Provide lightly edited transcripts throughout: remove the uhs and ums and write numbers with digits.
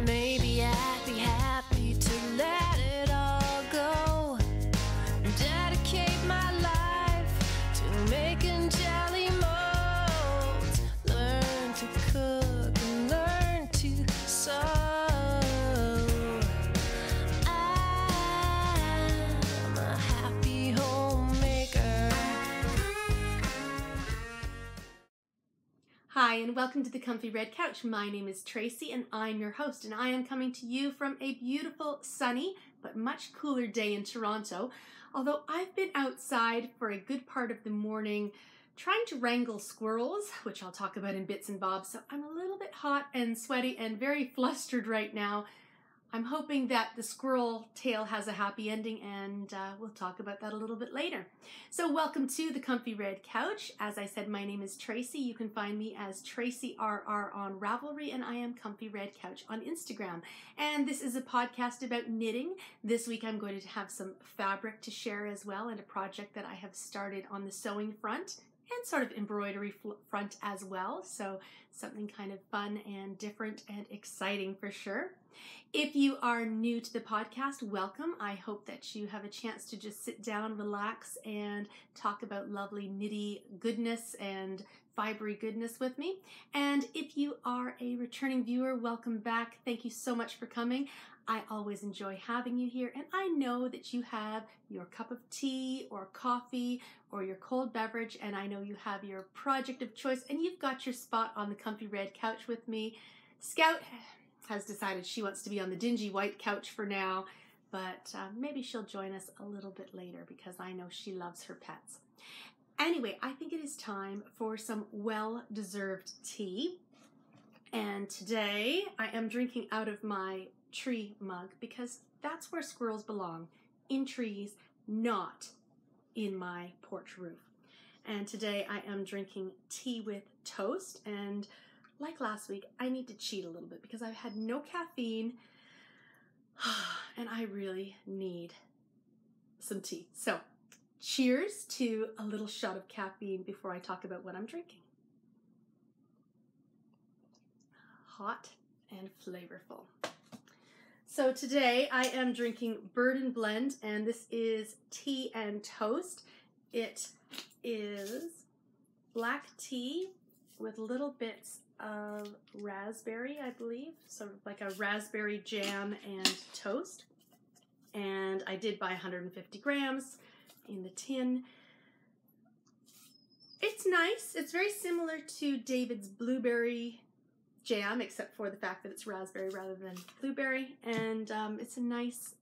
Maybe I'd be happy to let it all go. Dedicate my life to making jelly molds. Learn to cook and learn to sew. I'm a happy homemaker. Hi, and welcome to the Comfy Red Couch. My name is Tracy, and I'm your host, and I am coming to you from a beautiful, sunny, but much cooler day in Toronto. Although I've been outside for a good part of the morning trying to wrangle squirrels, which I'll talk about in bits and bobs, so I'm a little bit hot and sweaty and very flustered right now. I'm hoping that the squirrel tale has a happy ending, and we'll talk about that a little bit later. So welcome to the Comfy Red Couch. As I said, my name is Tracy. You can find me as Tracy RR on Ravelry, and I am Comfy Red Couch on Instagram. And this is a podcast about knitting. This week I'm going to have some fabric to share as well, and a project that I have started on the sewing front and sort of embroidery front as well. So something kind of fun and different and exciting for sure. If you are new to the podcast, welcome. I hope that you have a chance to just sit down, relax, and talk about lovely knitty goodness and fibery goodness with me. And if you are a returning viewer, welcome back. Thank you so much for coming. I always enjoy having you here, and I know that you have your cup of tea or coffee or your cold beverage, and I know you have your project of choice, and you've got your spot on the Comfy Red Couch with me. Scout has decided she wants to be on the dingy white couch for now, but maybe she'll join us a little bit later because I know she loves her pets. Anyway, I think it is time for some well-deserved tea, and today I am drinking out of my tree mug because that's where squirrels belong, in trees, not in my porch roof. And today I am drinking tea with toast, and like last week, I need to cheat a little bit because I've had no caffeine and I really need some tea. So cheers to a little shot of caffeine before I talk about what I'm drinking. Hot and flavorful. So today I am drinking Bird and Blend, and this is tea and toast. It is black tea with little bits of raspberry, I believe, sort of like a raspberry jam and toast. And I did buy 150 grams in the tin. It's nice. It's very similar to David's blueberry jam, except for the fact that it's raspberry rather than blueberry. And it's a nice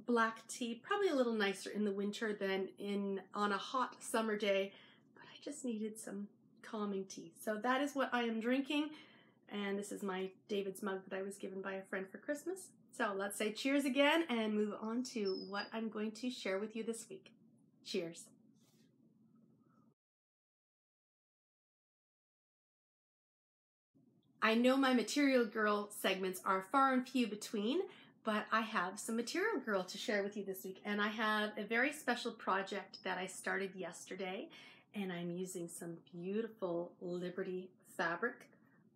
black tea, probably a little nicer in the winter than on a hot summer day, but I just needed some calming tea. So that is what I am drinking, and this is my David's mug that I was given by a friend for Christmas. So let's say cheers again and move on to what I'm going to share with you this week. Cheers. I know my Material Girl segments are far and few between, but I have some Material Girl to share with you this week, and I have a very special project that I started yesterday, and I'm using some beautiful Liberty fabric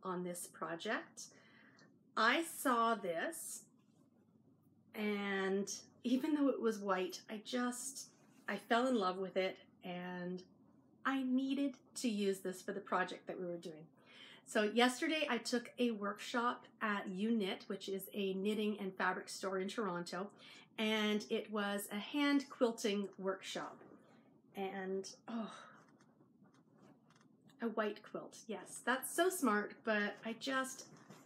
on this project. I saw this, and even though it was white, I fell in love with it, and I needed to use this for the project that we were doing. So yesterday I took a workshop at UKnit, which is a knitting and fabric store in Toronto, and it was a hand quilting workshop. And a white quilt. Yes, that's so smart, but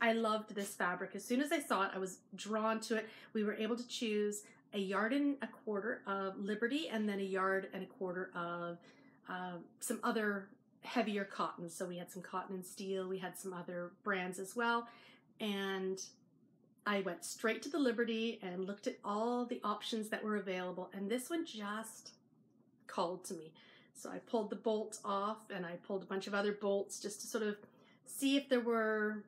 I loved this fabric. As soon as I saw it, I was drawn to it. We were able to choose 1.25 yards of Liberty and then 1.25 yards of some other heavier cotton. So we had some cotton and steel. We had some other brands as well. And I went straight to the Liberty and looked at all the options that were available. And this one just called to me. So I pulled the bolt off, and I pulled a bunch of other bolts just to sort of see if there were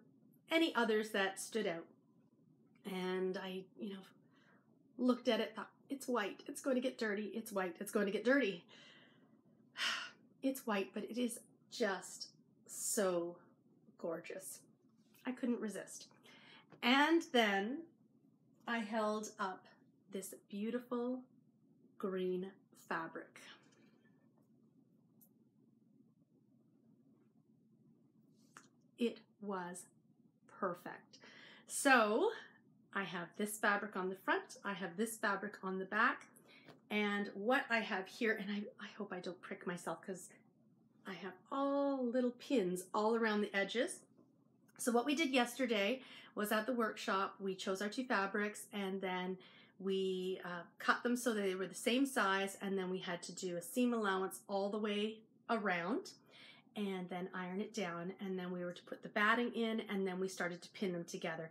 any others that stood out. And I, looked at it, thought, it's white, it's going to get dirty, it's white, it's going to get dirty. It's white, but it is just so gorgeous. I couldn't resist. And then I held up this beautiful green fabric. It was perfect. So I have this fabric on the front, I have this fabric on the back, and what I have here, and I hope I don't prick myself because I have all little pins all around the edges. So what we did yesterday was at the workshop, we chose our two fabrics and then we cut them so that they were the same size, and then we had to do a seam allowance all the way around and then iron it down, and then we were to put the batting in, and then we started to pin them together.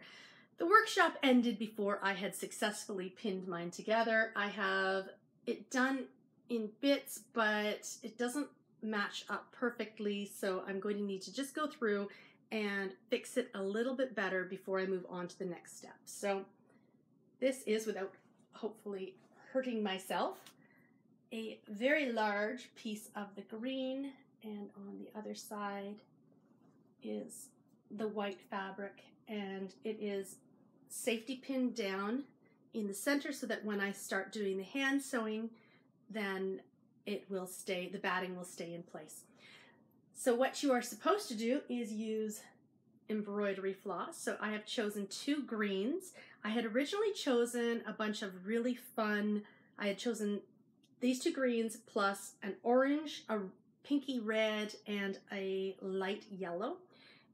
The workshop ended before I had successfully pinned mine together. I have it done in bits, but it doesn't match up perfectly, so I'm going to need to just go through and fix it a little bit better before I move on to the next step. So this is, without hopefully hurting myself, a very large piece of the green, and on the other side is the white fabric, and it is safety pinned down in the center so that when I start doing the hand sewing, then it will stay, the batting will stay in place. So what you are supposed to do is use embroidery floss. So I have chosen 2 greens. I had originally chosen a bunch of really fun, I had chosen these 2 greens plus an orange, a pinky red, and a light yellow.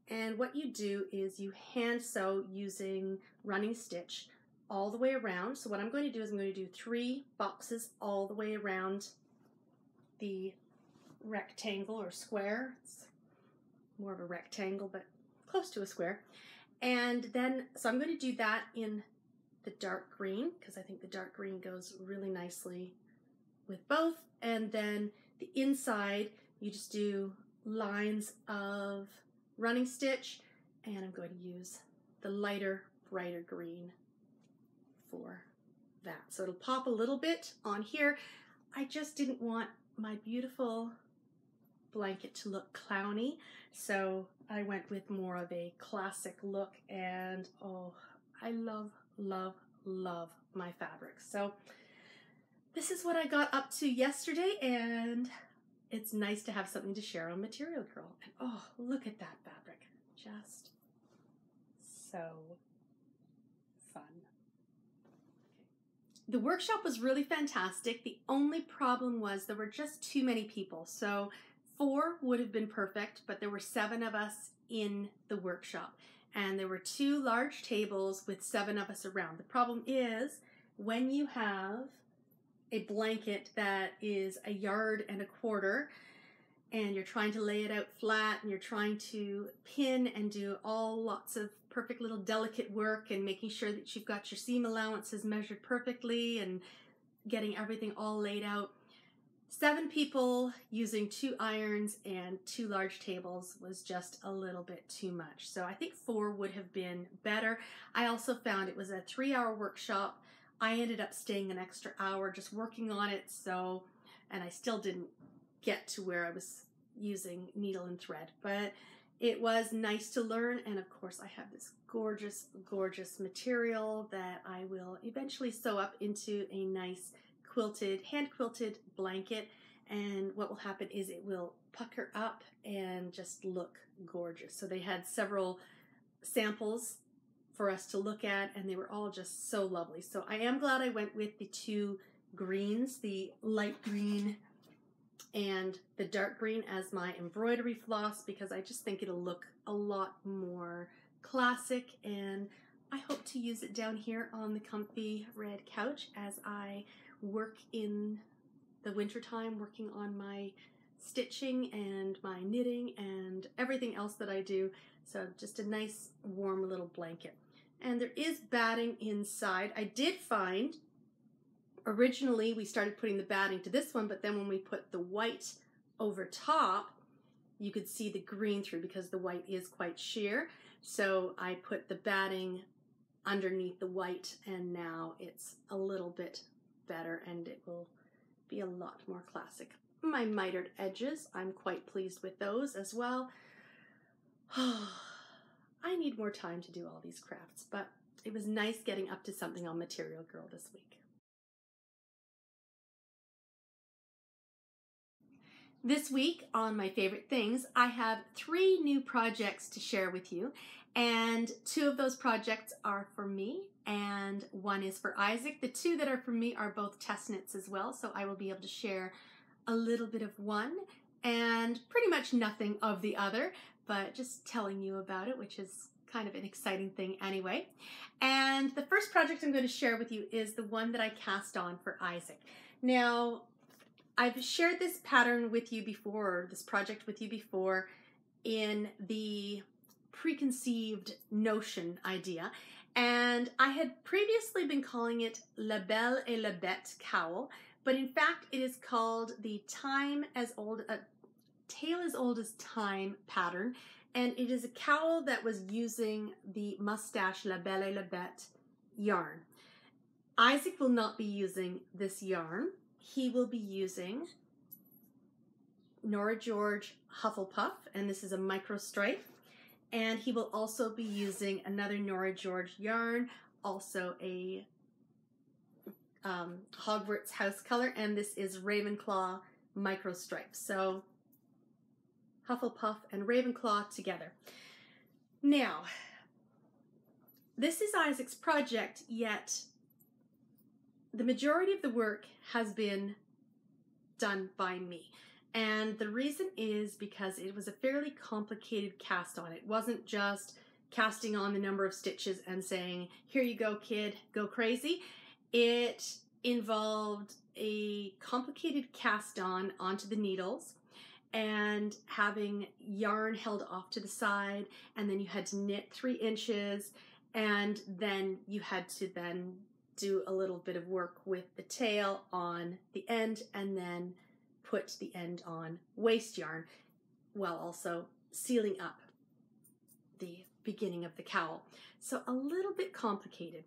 And what you do is you hand sew using running stitch all the way around. So what I'm going to do is I'm going to do 3 boxes all the way around the rectangle or square. It's more of a rectangle, but close to a square. And then, so I'm going to do that in the dark green because I think the dark green goes really nicely with both. And then the inside, you just do lines of running stitch, and I'm going to use the lighter, brighter green for that. So it'll pop a little bit on here. I just didn't want my beautiful blanket to look clowny, so I went with more of a classic look, and oh, I love, love, love my fabrics. So this is what I got up to yesterday, and it's nice to have something to share on Material Girl. And oh, look at that fabric. Just so fun. The workshop was really fantastic. The only problem was there were just too many people. So 4 would have been perfect, but there were 7 of us in the workshop. And there were 2 large tables with 7 of us around. The problem is when you have a blanket that is 1.25 yards and you're trying to lay it out flat and you're trying to pin and do lots of perfect little delicate work and making sure that you've got your seam allowances measured perfectly and getting everything all laid out. 7 people using 2 irons and 2 large tables was just a little bit too much. So I think 4 would have been better. I also found it was a 3-hour workshop. I ended up staying an extra hour just working on it, and I still didn't get to where I was using needle and thread, but it was nice to learn. And of course I have this gorgeous, gorgeous material that I will eventually sew up into a nice quilted, hand quilted blanket, and what will happen is it will pucker up and just look gorgeous. So they had several samples for us to look at, and they were all just so lovely. So I am glad I went with the 2 greens, the light green and the dark green as my embroidery floss, because I just think it'll look a lot more classic, and I hope to use it down here on the comfy red couch as I work in the wintertime, working on my stitching and my knitting and everything else that I do. So just a nice warm little blanket. And there is batting inside. I did find, originally we started putting the batting to this one, but then when we put the white over top, you could see the green through because the white is quite sheer. So I put the batting underneath the white, and now it's a little bit better and it will be a lot more classic. My mitered edges, I'm quite pleased with those as well. I need more time to do all these crafts, but it was nice getting up to something on Material Girl this week. This week on My Favorite Things, I have 3 new projects to share with you, and 2 of those projects are for me and 1 is for Isaac. The 2 that are for me are both test knits as well, so I will be able to share a little bit of one and pretty much nothing of the other, but just telling you about it, which is kind of an exciting thing anyway. And the first project I'm going to share with you is the one that I cast on for Isaac. Now, I've shared this pattern with you before, or this project with you before, in the preconceived notion idea, and I had previously been calling it La Belle et la Bête cowl, but in fact it is called the Tale as Old as Time pattern, and it is a cowl that was using the Mustache La Belle et la Bête yarn. Isaac will not be using this yarn. He will be using Nora George Hufflepuff, and this is a micro stripe. And he will also be using another Nora George yarn, also a Hogwarts house color, and this is Ravenclaw micro stripe. So Hufflepuff and Ravenclaw together. Now, this is Isaac's project, yet the majority of the work has been done by me. And the reason is because it was a fairly complicated cast on. It wasn't just casting on the number of stitches and saying, here you go, kid, go crazy. It involved a complicated cast on onto the needles and having yarn held off to the side, and then you had to knit 3 inches, and then you had to then do a little bit of work with the tail on the end, and then put the end on waste yarn while also sealing up the beginning of the cowl. So a little bit complicated,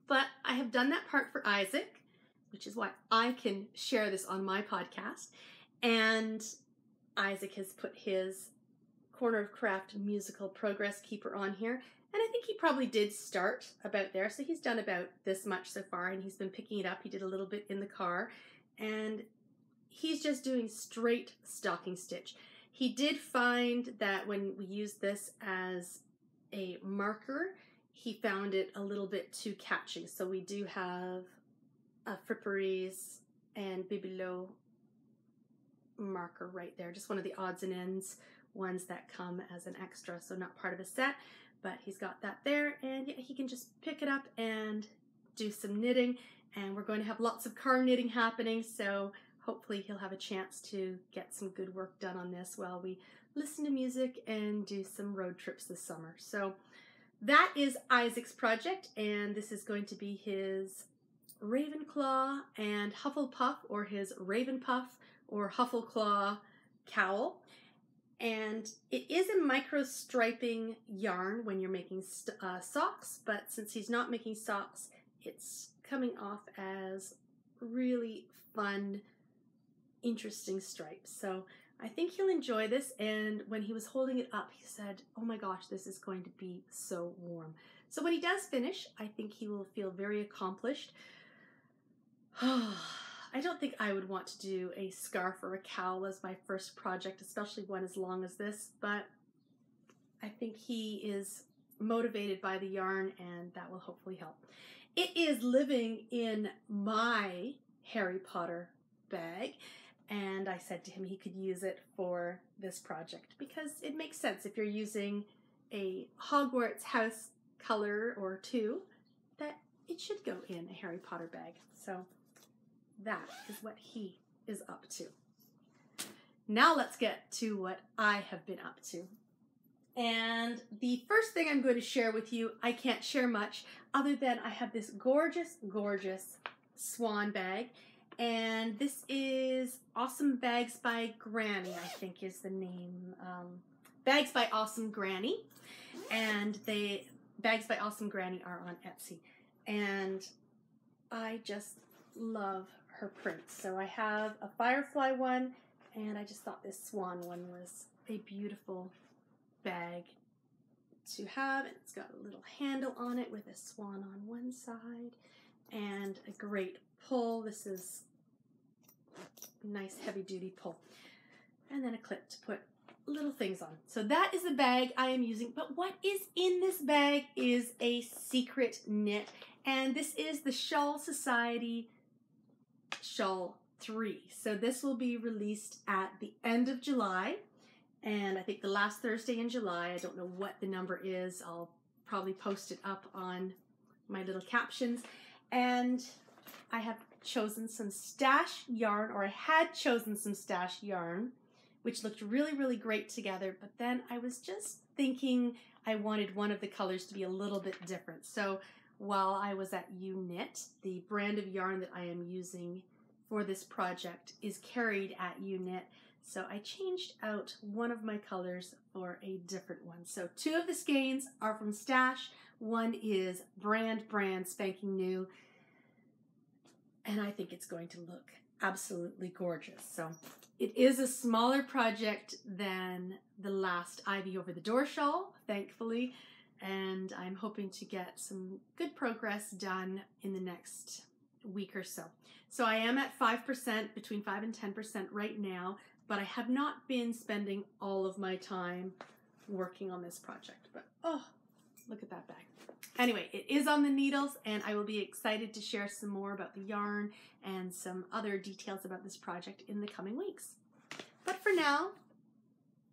but I have done that part for Isaac, which is why I can share this on my podcast, and Isaac has put his Corner of Craft musical progress keeper on here. And I think he probably did start about there. So he's done about this much so far, and he's been picking it up. He did a little bit in the car, and he's just doing straight stocking stitch. He did find that when we used this as a marker, he found it a little bit too catchy. So we do have a Fripperies and Bibelot marker right there. Just one of the odds and ends ones that come as an extra, so not part of a set. But he's got that there, and yeah, he can just pick it up and do some knitting, and we're going to have lots of car knitting happening, so hopefully he'll have a chance to get some good work done on this while we listen to music and do some road trips this summer. So that is Isaac's project, and this is going to be his Ravenclaw and Hufflepuff, or his Ravenpuff or Huffleclaw cowl. And it is a micro striping yarn when you're making socks, but since he's not making socks, it's coming off as really fun, interesting stripes. So I think he'll enjoy this, and when he was holding it up, he said, oh my gosh, this is going to be so warm. So when he does finish, I think he will feel very accomplished. I don't think I would want to do a scarf or a cowl as my first project, especially one as long as this, but I think he is motivated by the yarn, and that will hopefully help. It is living in my Harry Potter bag, and I said to him he could use it for this project because it makes sense if you're using a Hogwarts house color or 2, that it should go in a Harry Potter bag. So that is what he is up to. Now let's get to what I have been up to. And the first thing I'm going to share with you, I can't share much other than I have this gorgeous, gorgeous swan bag. And this is Awesome Bags by Granny, I think is the name. Bags by Awesome Granny. And Bags by Awesome Granny are on Etsy. And I just love her prints. So I have a Firefly one, and I just thought this swan one was a beautiful bag to have. And it's got a little handle on it with a swan on one side and a great pull. This is a nice heavy duty pull. And then a clip to put little things on. So that is the bag I am using. But what is in this bag is a secret knit. And this is the Shawl Society Shawl 3. So this will be released at the end of July. And I think the last Thursday in July. I don't know what the number is. I'll probably post it up on my little captions. And I have chosen some stash yarn, or I had chosen some stash yarn, which looked really, really great together. But then I was just thinking I wanted one of the colors to be a little bit different. So while I was at UKnit, the brand of yarn that I am using for this project is carried at UKnit. So I changed out one of my colors for a different one. So 2 of the skeins are from Stash. One is brand spanking new. And I think it's going to look absolutely gorgeous. So it is a smaller project than the last Ivy Over the Door shawl, thankfully. And I'm hoping to get some good progress done in the next week or so. So I am at 5%, between 5 and 10% right now, but I have not been spending all of my time working on this project. But oh, look at that bag. Anyway, it is on the needles, and I will be excited to share some more about the yarn and some other details about this project in the coming weeks. But for now,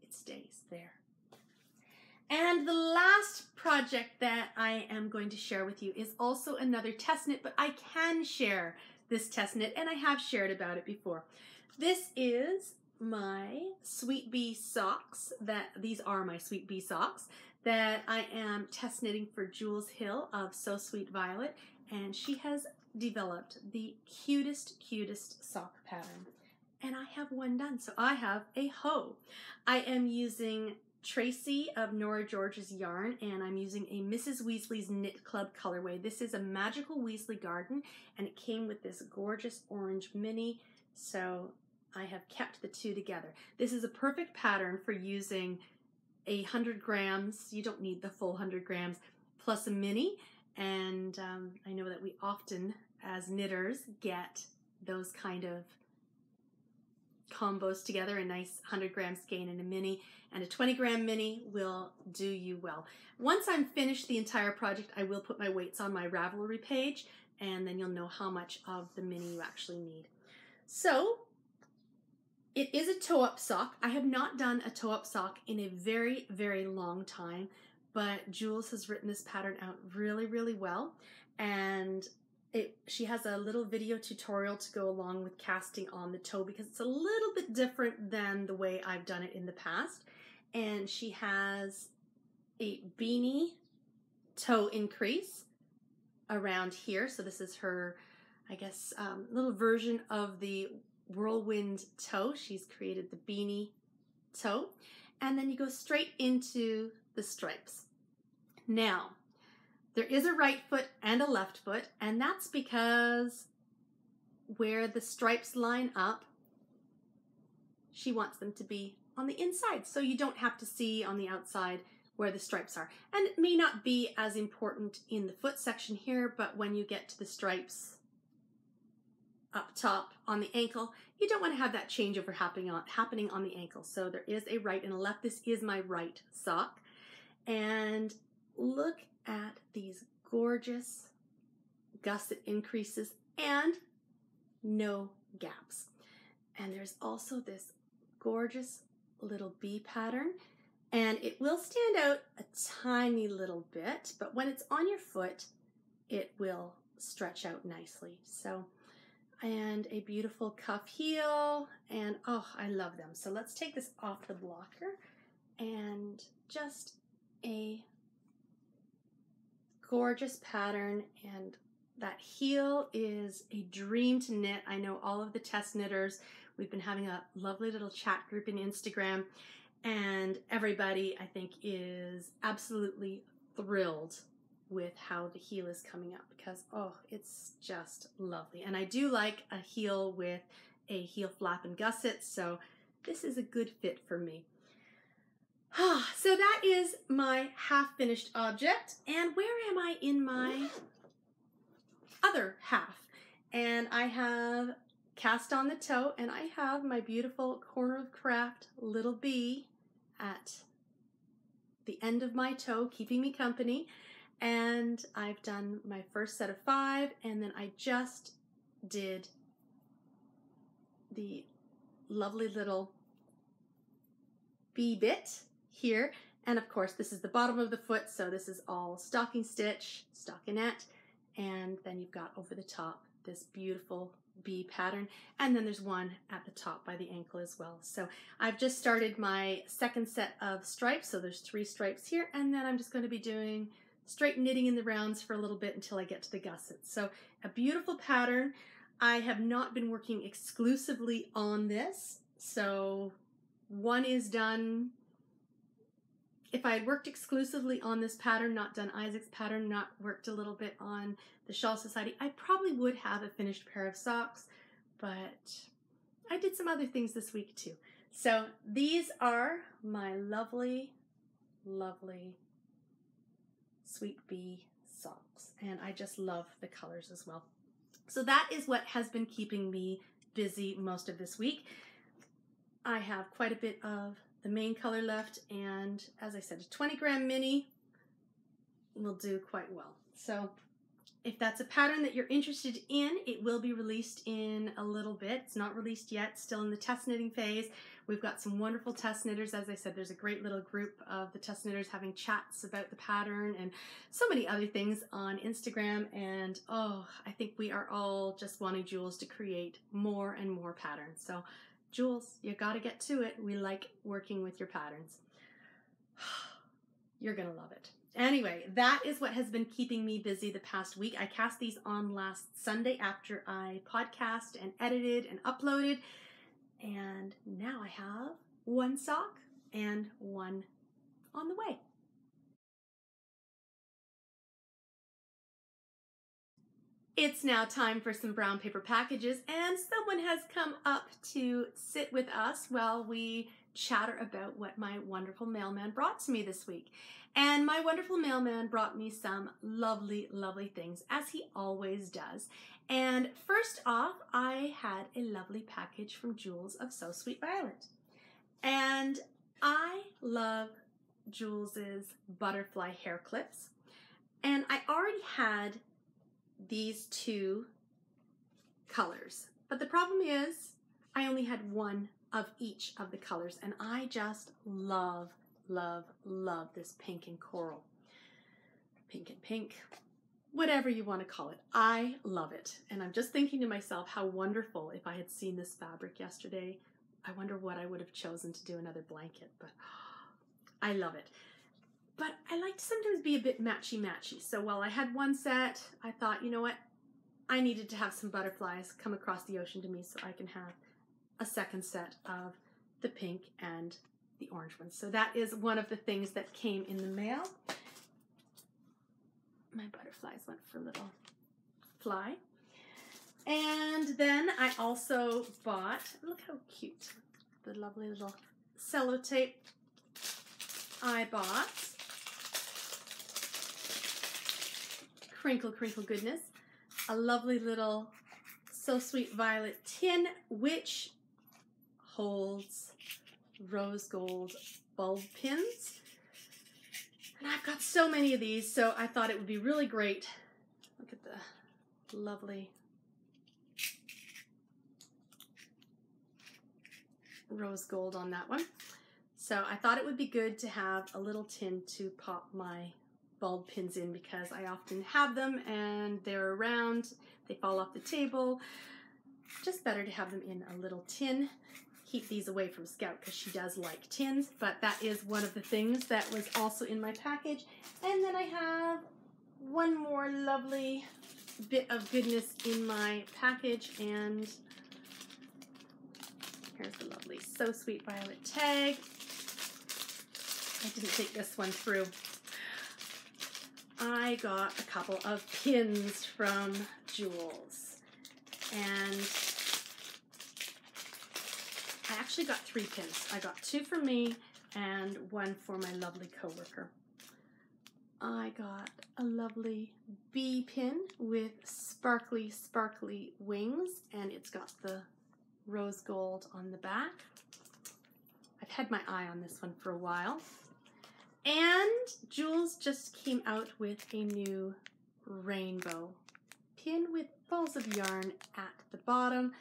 it stays there. And the last project that I am going to share with you is also another test knit, but I can share this test knit, and I have shared about it before. This is my Sweet Bee socks. These are my Sweet Bee socks that I am test knitting for Jules Hill of So Sweet Violet, and she has developed the cutest sock pattern. And I have one done, so I have a hoe. I am using Tracy of Nora George's yarn, and I'm using a Mrs. Weasley's Knit Club colorway. This is a Magical Weasley Garden, and it came with this gorgeous orange mini, so I have kept the 2 together. This is a perfect pattern for using 100 grams. You don't need the full 100 grams, plus a mini. And I know that we often, as knitters, get those kind of combos together. A nice 100 gram skein and a mini, and a 20 gram mini will do you well. Once I'm finished the entire project, I will put my weights on my Ravelry page, and then you'll know how much of the mini you actually need. So it is a toe-up sock. I have not done a toe-up sock in a very, very long time, but Jules has written this pattern out really, really well. And she has a little video tutorial to go along with casting on the toe, because it's a little bit different than the way I've done it in the past. And she has a beanie toe increase around here. So this is her, I guess, little version of the whirlwind toe. She's created the beanie toe, and then you go straight into the stripes. Now, there is a right foot and a left foot, and that's because where the stripes line up, she wants them to be on the inside, so you don't have to see on the outside where the stripes are. And it may not be as important in the foot section here, but when you get to the stripes up top on the ankle, you don't want to have that changeover happening on the ankle. So there is a right and a left. This is my right sock. And look at these gorgeous gusset increases and no gaps. And there's also this gorgeous little bee pattern, and it will stand out a tiny little bit, but when it's on your foot, it will stretch out nicely. So, and a beautiful cuff heel, and oh, I love them. So let's take this off the blocker, and just a gorgeous pattern, and that heel is a dream to knit. I know all of the test knitters, we've been having a lovely little chat group in Instagram, and everybody, I think, is absolutely thrilled with how the heel is coming up, because oh, it's just lovely. And I do like a heel with a heel flap and gusset, so this is a good fit for me. So that is my half-finished object. And where am I in my other half? And I have cast on the toe, and I have my beautiful Corner of Craft little bee at the end of my toe, keeping me company. And I've done my first set of 5, and then I just did the lovely little bee bit here. And of course, this is the bottom of the foot, so this is all stocking stitch, stockinette, and then you've got over the top this beautiful bee pattern, and then there's one at the top by the ankle as well. So I've just started my second set of stripes, so there's 3 stripes here, and then I'm just going to be doing straight knitting in the rounds for a little bit until I get to the gussets. So a beautiful pattern. I have not been working exclusively on this, so one is done. If I had worked exclusively on this pattern, not done Isaac's pattern, not worked a little bit on the Shawl Society, I probably would have a finished pair of socks, but I did some other things this week too. So these are my lovely, lovely Sweet Bee socks, and I just love the colors as well. So that is what has been keeping me busy most of this week. I have quite a bit of the main color left, and as I said, a 20-gram mini will do quite well. So if that's a pattern that you're interested in, it will be released in a little bit. It's not released yet, still in the test knitting phase. We've got some wonderful test knitters. As I said, there's a great little group of the test knitters having chats about the pattern and so many other things on Instagram. And oh, I think we are all just wanting Jules to create more and more patterns. So Jules, you got to get to it. We like working with your patterns. You're going to love it. Anyway, that is what has been keeping me busy the past week. I cast these on last Sunday after I podcast and edited and uploaded. And now I have 1 sock and 1 on the way. It's now time for some brown paper packages, and someone has come up to sit with us while we chatter about what my wonderful mailman brought to me this week. And my wonderful mailman brought me some lovely, lovely things, as he always does. And first off, I had a lovely package from Jules of So Sweet Violet. And I love Jules's butterfly hair clips. And I already had these 2 colors, but the problem is I only had 1 of each of the colors, and I just love, love, love this pink and coral. Pink and pink, whatever you want to call it. I love it. And I'm just thinking to myself how wonderful if I had seen this fabric yesterday. I wonder what I would have chosen to do another blanket, but I love it. But I like to sometimes be a bit matchy-matchy. So while I had 1 set, I thought, you know what? I needed to have some butterflies come across the ocean to me so I can have a second set of the pink and the orange ones. So that is one of the things that came in the mail. My butterflies went for a little fly. And then I also bought, look how cute, the lovely little sellotape. I bought Crinkle Crinkle Goodness, a lovely little So Sweet Violet tin, which holds rose gold bulb pins. And I've got so many of these, so I thought it would be really great. Look at the lovely rose gold on that one. So I thought it would be good to have a little tin to pop my bulb pins in, because I often have them and they're around, they fall off the table. Just better to have them in a little tin. Keep these away from Scout because she does like tins, but that is one of the things that was also in my package. And then I have one more lovely bit of goodness in my package, and here's the lovely So Sweet Violet tag. I didn't think this one through. I got a couple of pins from Jules, and I actually got 3 pins. I got 2 for me and one for my lovely coworker. I got a lovely bee pin with sparkly, sparkly wings, and it's got the rose gold on the back. I've had my eye on this one for a while. And Jules just came out with a new rainbow pin with balls of yarn at the bottom.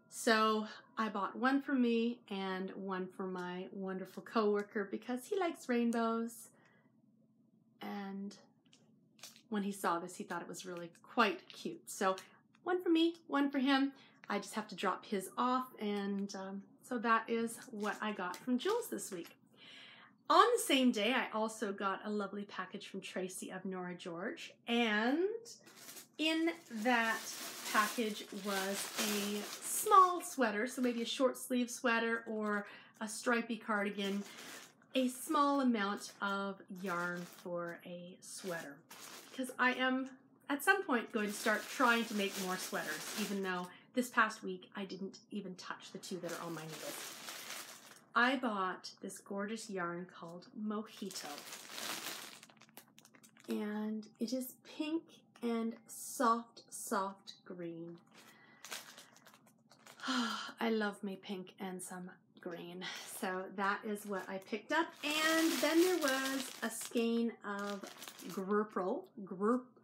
So I bought one for me and one for my wonderful coworker because he likes rainbows. And when he saw this, he thought it was really quite cute. So one for me, one for him. I just have to drop his off, and so that is what I got from Jules this week. On the same day, I also got a lovely package from Tracy of Nora George, and in that package was a small sweater, so maybe a short sleeve sweater or a stripy cardigan, a small amount of yarn for a sweater, because I am at some point going to start trying to make more sweaters, even though this past week I didn't even touch the two that are on my needles. I bought this gorgeous yarn called Mojito, and it is pink and soft, soft green. I love me pink and some green, so that is what I picked up. And then there was a skein of purple grape.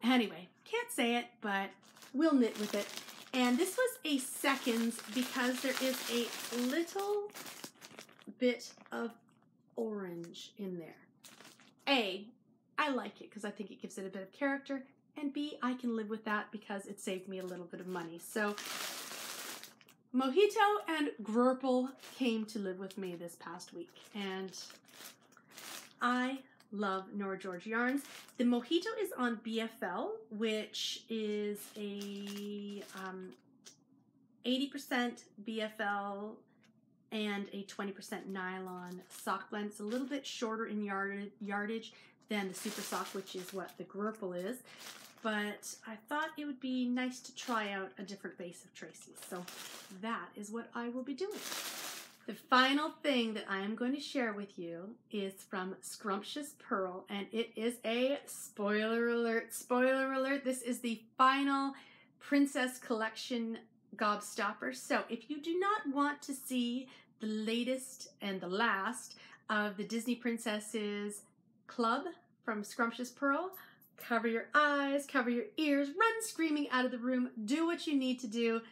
Anyway, can't say it, but we'll knit with it. And this was a seconds because there is a little bit of orange in there. A, I like it because I think it gives it a bit of character, and B, I can live with that because it saved me a little bit of money. So Mojito and Grurple came to live with me this past week, and I love Nora George yarns. The Mojito is on BFL, which is a 80% BFL and a 20% nylon sock blend. It's a little bit shorter in yardage than the Super Sock, which is what the Grurple is. But I thought it would be nice to try out a different base of Tracy's. So that is what I will be doing. The final thing that I am going to share with you is from Scrumptious Pearl, and it is a spoiler alert, this is the final Princess Collection gobstopper. So if you do not want to see the latest and the last of the Disney Princesses Club from Scrumptious Pearl, cover your eyes, cover your ears, run screaming out of the room, do what you need to do.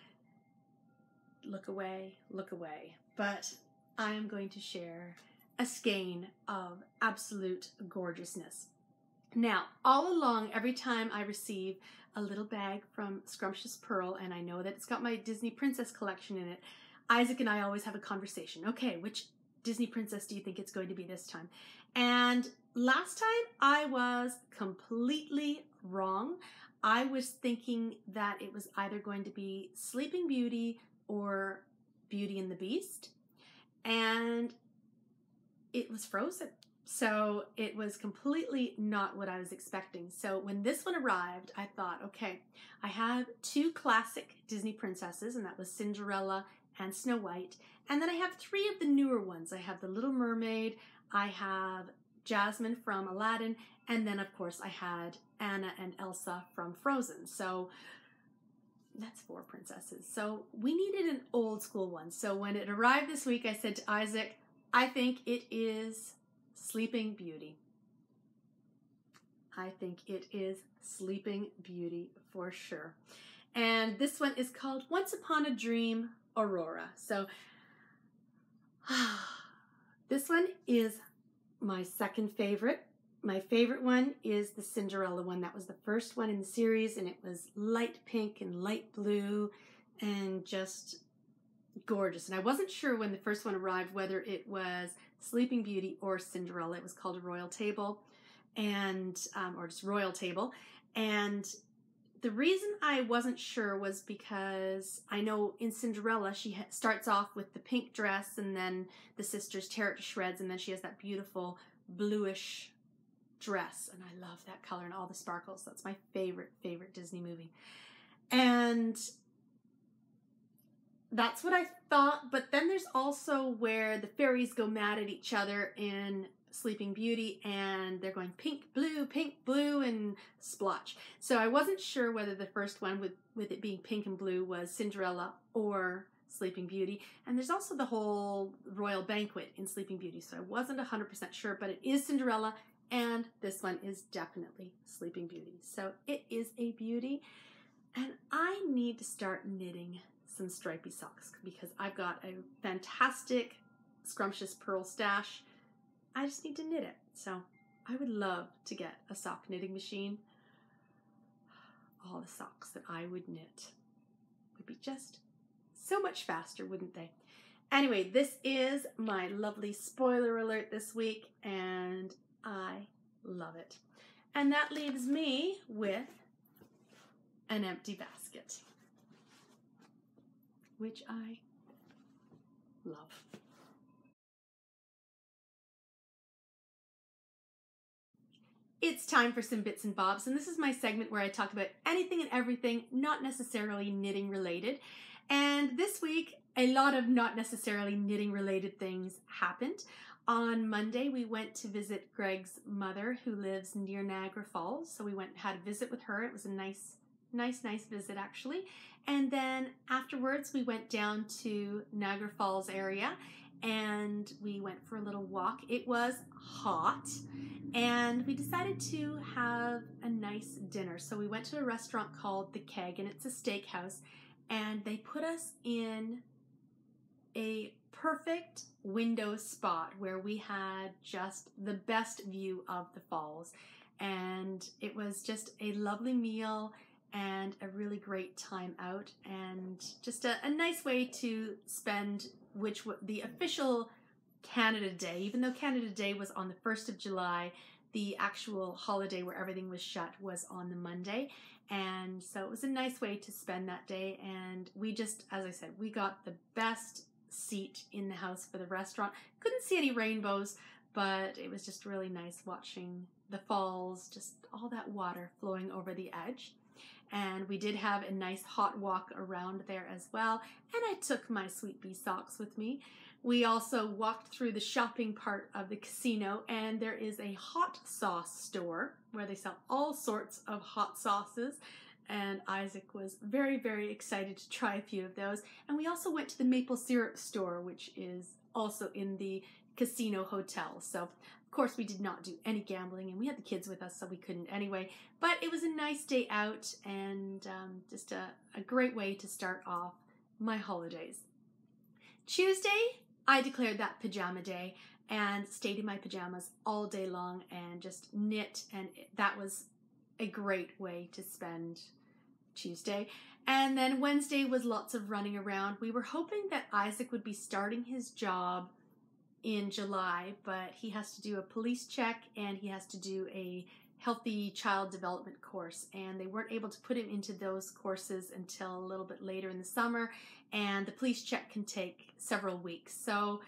Look away, look away. But I am going to share a skein of absolute gorgeousness. Now, all along, every time I receive a little bag from Scrumptious Pearl, and I know that it's got my Disney Princess collection in it, Isaac and I always have a conversation. Okay, which Disney Princess do you think it's going to be this time? And last time I was completely wrong. I was thinking that it was either going to be Sleeping Beauty or Beauty and the Beast, and it was Frozen. So it was completely not what I was expecting. So when this one arrived, I thought, okay, I have two classic Disney princesses, and that was Cinderella and Snow White. And then I have three of the newer ones. I have the Little Mermaid, I have Jasmine from Aladdin, and then of course I had Anna and Elsa from Frozen. So that's four princesses. So we needed an old school one. So when it arrived this week, I said to Isaac, I think it is Sleeping Beauty. I think it is Sleeping Beauty for sure. And this one is called Once Upon a Dream Aurora. So this one is my second favorite. My favorite one is the Cinderella one. That was the first one in the series, and it was light pink and light blue and just gorgeous. And I wasn't sure when the first one arrived whether it was Sleeping Beauty or Cinderella. It was called a Royal Table, and or just Royal Table. And the reason I wasn't sure was because I know in Cinderella she starts off with the pink dress, and then the sisters tear it to shreds, and then she has that beautiful bluish dress, and I love that color and all the sparkles. That's my favorite Disney movie. And That's what I thought, but then there's also where the fairies go mad at each other in Sleeping Beauty, and they're going pink, blue, and splotch. So I wasn't sure whether the first one with it being pink and blue was Cinderella or Sleeping Beauty. And there's also the whole royal banquet in Sleeping Beauty, so I wasn't 100% sure, but it is Cinderella, and this one is definitely Sleeping Beauty. So it is a beauty, and I need to start knitting some stripy socks because I've got a fantastic scrumptious pearl stash. I just need to knit it. So I would love to get a sock knitting machine. All the socks that I would knit would be just so much faster, wouldn't they? Anyway, this is my lovely spoiler alert this week, and I love it. And that leaves me with an empty basket, which I love. It's time for some bits and bobs, and this is my segment where I talk about anything and everything not necessarily knitting related. And this week, a lot of not necessarily knitting related things happened. On Monday, we went to visit Greg's mother, who lives near Niagara Falls. So we went and had a visit with her. It was a nice visit, actually. And then afterwards, we went down to Niagara Falls area and we went for a little walk. It was hot, and we decided to have a nice dinner. So we went to a restaurant called The Keg, and it's a steakhouse, and they put us in a perfect window spot where we had just the best view of the falls. And it was just a lovely meal and a really great time out, and just a nice way to spend the official Canada Day. Even though Canada Day was on the 1st of July, the actual holiday where everything was shut was on the Monday. And so it was a nice way to spend that day. And we just, as I said, we got the best seat in the house for the restaurant. Couldn't see any rainbows, but it was just really nice watching the falls, just all that water flowing over the edge. And we did have a nice hot walk around there as well. And I took my Sweet Bee socks with me. We also walked through the shopping part of the casino, and there is a hot sauce store where they sell all sorts of hot sauces. And Isaac was very, very excited to try a few of those. And we also went to the maple syrup store, which is also in the casino hotel. So, of course, we did not do any gambling, and we had the kids with us, so we couldn't anyway. But it was a nice day out, and just a great way to start off my holidays. Tuesday, I declared that pajama day and stayed in my pajamas all day long and just knit, and that was a great way to spend Tuesday. And then Wednesday was lots of running around. We were hoping that Isaac would be starting his job in July, but he has to do a police check and he has to do a healthy child development course, and they weren't able to put him into those courses until a little bit later in the summer, and the police check can take several weeks. So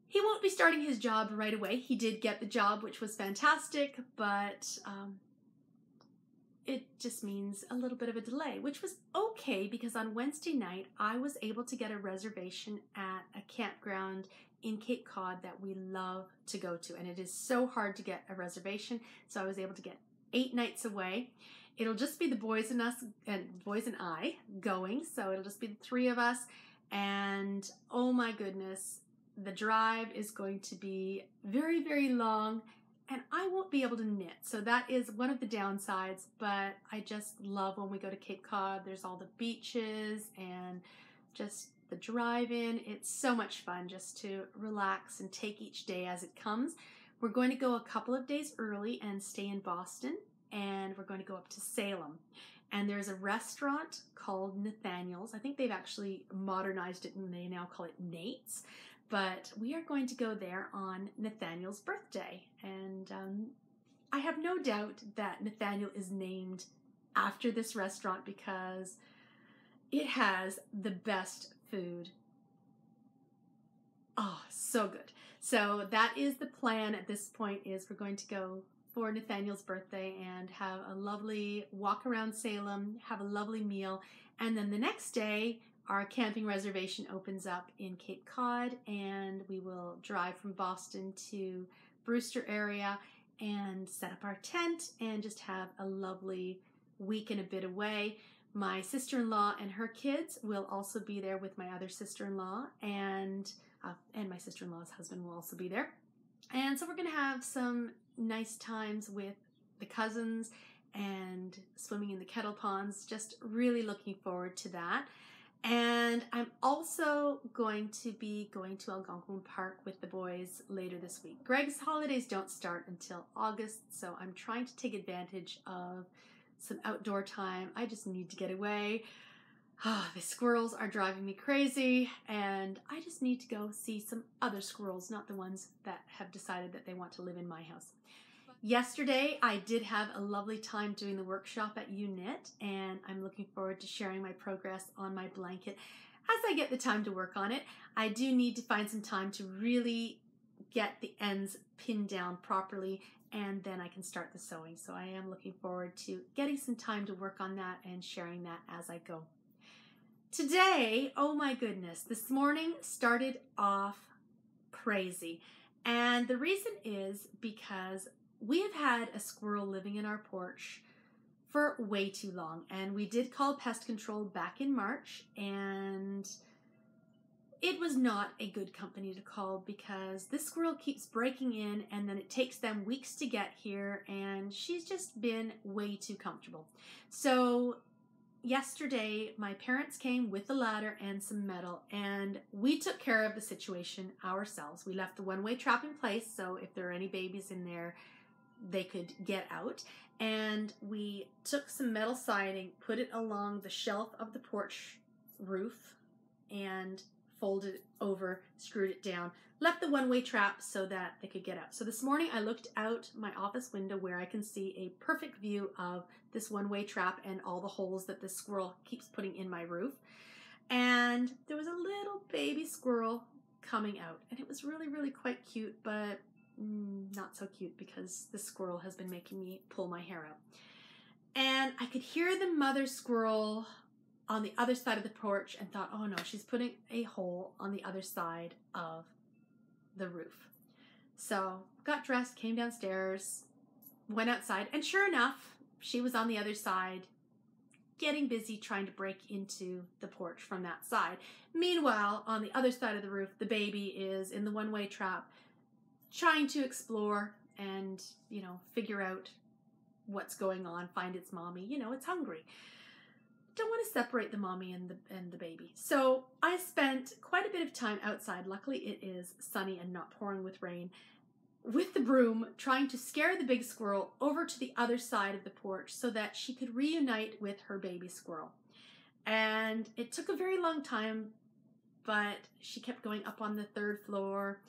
he won't be starting his job right away. He did get the job, which was fantastic, but it just means a little bit of a delay, which was okay because on Wednesday night, I was able to get a reservation at a campground in Cape Cod that we love to go to. And it is so hard to get a reservation. So I was able to get 8 nights away. It'll just be the boys and I going. So it'll just be the 3 of us. And oh my goodness, the drive is going to be very, very long. And I won't be able to knit. So that is one of the downsides, but I just love when we go to Cape Cod. There's all the beaches and just the drive-in. It's so much fun just to relax and take each day as it comes. We're going to go a couple of days early and stay in Boston, and we're going to go up to Salem. And there's a restaurant called Nathaniel's. I think they've actually modernized it and they now call it Nate's. But we are going to go there on Nathaniel's birthday. And I have no doubt that Nathaniel is named after this restaurant because it has the best food. Oh, so good. So that is the plan at this point, is we're going to go for Nathaniel's birthday and have a lovely walk around Salem, have a lovely meal. And then the next day, our camping reservation opens up in Cape Cod, and we will drive from Boston to Brewster area and set up our tent and just have a lovely week and a bit away. My sister-in-law and her kids will also be there with my other sister-in-law, and my sister-in-law's husband will also be there. And so we're going to have some nice times with the cousins and swimming in the kettle ponds. Just really looking forward to that. And I'm also going to be going to Algonquin Park with the boys later this week. Greg's holidays don't start until August, so I'm trying to take advantage of some outdoor time. I just need to get away. The squirrels are driving me crazy, and I just need to go see some other squirrels, not the ones that have decided that they want to live in my house. Yesterday, I did have a lovely time doing the workshop at UKnit, and I'm looking forward to sharing my progress on my blanket as I get the time to work on it. I do need to find some time to really get the ends pinned down properly, and then I can start the sewing. So I am looking forward to getting some time to work on that and sharing that as I go. Today, oh my goodness, this morning started off crazy. And the reason is because we have had a squirrel living in our porch for way too long. And we did call pest control back in March, and it was not a good company to call because this squirrel keeps breaking in, and then it takes them weeks to get here, and she's just been way too comfortable. So yesterday, my parents came with a ladder and some metal, and we took care of the situation ourselves. We left the one-way trap in place, so if there are any babies in there, they could get out. And we took some metal siding, put it along the shelf of the porch roof, and folded it over, screwed it down, left the one-way trap so that they could get out. So this morning I looked out my office window where I can see a perfect view of this one-way trap and all the holes that this squirrel keeps putting in my roof. And there was a little baby squirrel coming out, and it was really, really quite cute, but not so cute because the squirrel has been making me pull my hair out. And I could hear the mother squirrel on the other side of the porch and thought, oh no, she's putting a hole on the other side of the roof. So got dressed, came downstairs, went outside, and sure enough, she was on the other side, getting busy trying to break into the porch from that side. Meanwhile, on the other side of the roof, the baby is in the one-way trap, trying to explore and, figure out what's going on, find its mommy. It's hungry. Don't want to separate the mommy and the baby. So I spent quite a bit of time outside. Luckily, it is sunny and not pouring with rain, with the broom, trying to scare the big squirrel over to the other side of the porch so that she could reunite with her baby squirrel. And it took a very long time, but she kept going up on the third floor.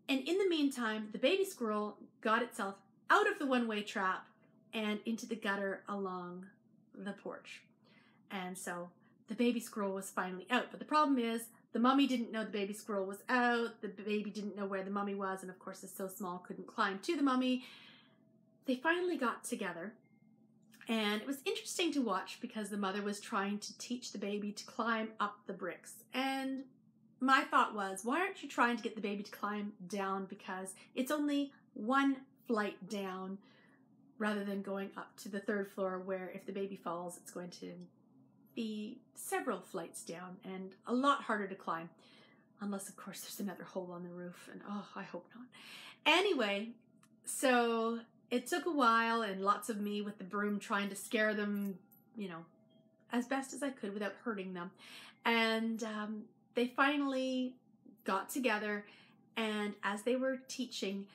And in the meantime, the baby squirrel got itself out of the one-way trap and into the gutter along the porch. And so the baby squirrel was finally out. But the problem is the mommy didn't know the baby squirrel was out. The baby didn't know where the mommy was. And of course, it's so small, couldn't climb to the mommy. They finally got together. And it was interesting to watch because the mother was trying to teach the baby to climb up the bricks. And my thought was, why aren't you trying to get the baby to climb down? Because it's only one flight down rather than going up to the third floor where if the baby falls, it's going to be several flights down and a lot harder to climb. Unless, of course, there's another hole on the roof, and oh, I hope not. Anyway, so it took a while and lots of me with the broom trying to scare them, as best as I could without hurting them. And they finally got together, and as they were teaching,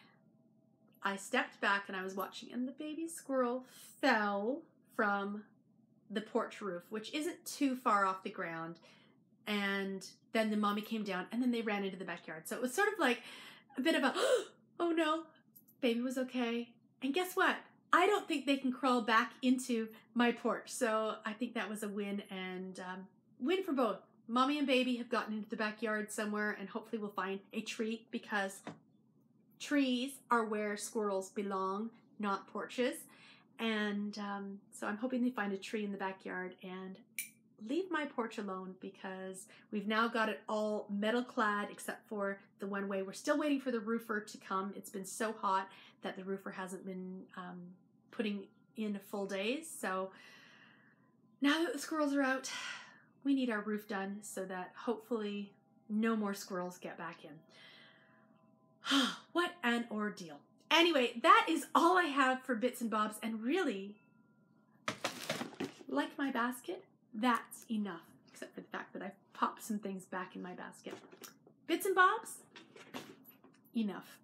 I stepped back and I was watching, and the baby squirrel fell from the porch roof, which isn't too far off the ground. And then the mommy came down, and then they ran into the backyard. So it was sort of like a bit of a, oh no, baby was okay. And guess what? I don't think they can crawl back into my porch. So I think that was a win, and win for both. Mommy and baby have gotten into the backyard somewhere, and hopefully we'll find a tree because trees are where squirrels belong, not porches. And so I'm hoping they find a tree in the backyard and leave my porch alone because we've now got it all metal clad except for the one way. We're still waiting for the roofer to come. It's been so hot that the roofer hasn't been putting in full days. So now that the squirrels are out, we need our roof done so that hopefully no more squirrels get back in. What an ordeal. Anyway, that is all I have for bits and bobs, and really, like my basket, that's enough, except for the fact that I've popped some things back in my basket. Bits and bobs, enough.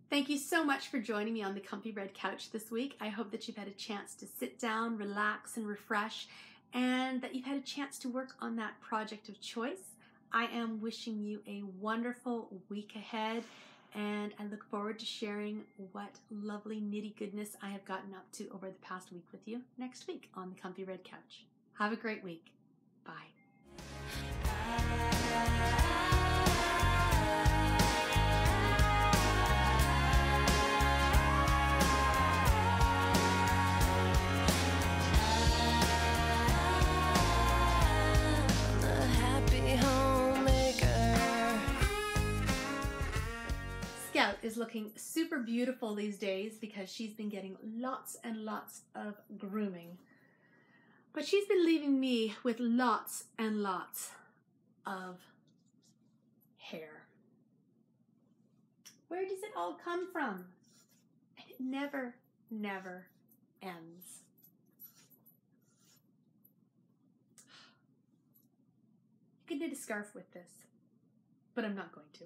Thank you so much for joining me on the Comfy Red Couch this week. I hope that you've had a chance to sit down, relax, and refresh, and that you've had a chance to work on that project of choice. I am wishing you a wonderful week ahead, and I look forward to sharing what lovely nitty goodness I have gotten up to over the past week with you next week on the Comfy Red Couch. Have a great week. Bye. Scout is looking super beautiful these days because she's been getting lots and lots of grooming. But she's been leaving me with lots and lots of hair. Where does it all come from? It never, never ends. You could knit a scarf with this, but I'm not going to.